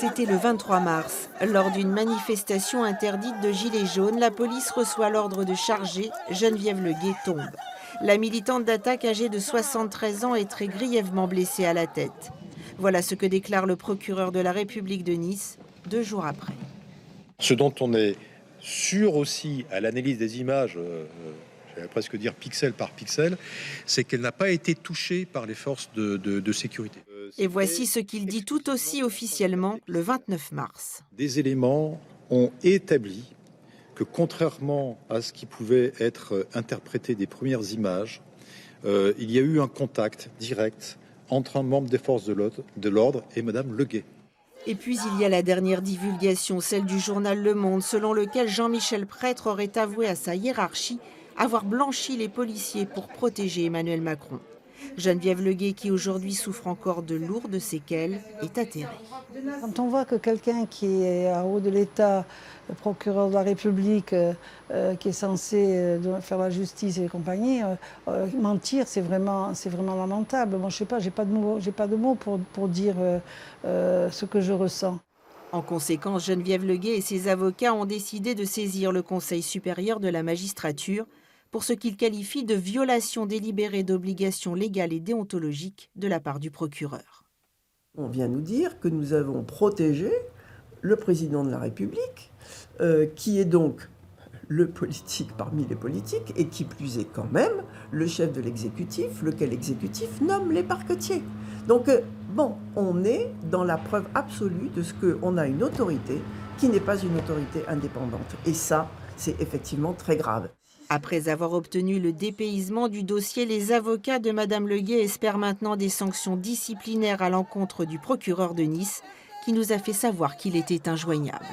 C'était le 23 mars. Lors d'une manifestation interdite de gilets jaunes, la police reçoit l'ordre de charger. Geneviève Leguet tombe. La militante d'attaque âgée de 73 ans est très grièvement blessée à la tête. Voilà ce que déclare le procureur de la République de Nice 2 jours après. Ce dont on est sûr aussi à l'analyse des images, j'allais presque dire pixel par pixel, c'est qu'elle n'a pas été touchée par les forces de sécurité. Et voici ce qu'il dit tout aussi officiellement le 29 mars. Des éléments ont établi que contrairement à ce qui pouvait être interprété des premières images, il y a eu un contact direct entre un membre des forces de l'ordre et Madame Leguet. Et puis il y a la dernière divulgation, celle du journal Le Monde, selon lequel Jean-Michel Prêtre aurait avoué à sa hiérarchie avoir blanchi les policiers pour protéger Emmanuel Macron. Geneviève Leguet, qui aujourd'hui souffre encore de lourdes séquelles, est atterrée. Quand on voit que quelqu'un qui est en haut de l'État, le procureur de la République, qui est censé faire la justice et compagnie, mentir, c'est vraiment lamentable. Moi, je sais pas, j'ai pas de mots pour dire ce que je ressens. En conséquence, Geneviève Leguet et ses avocats ont décidé de saisir le Conseil supérieur de la magistrature pour ce qu'ils qualifient de violation délibérée d'obligations légales et déontologiques de la part du procureur. On vient nous dire que nous avons protégé le président de la République, qui est donc le politique parmi les politiques, et qui plus est quand même le chef de l'exécutif, lequel exécutif nomme les parquetiers. Donc, on est dans la preuve absolue de ce qu'on a une autorité qui n'est pas une autorité indépendante. Et ça, c'est effectivement très grave. Après avoir obtenu le dépaysement du dossier, les avocats de Mme Leguet espèrent maintenant des sanctions disciplinaires à l'encontre du procureur de Nice, qui nous a fait savoir qu'il était injoignable.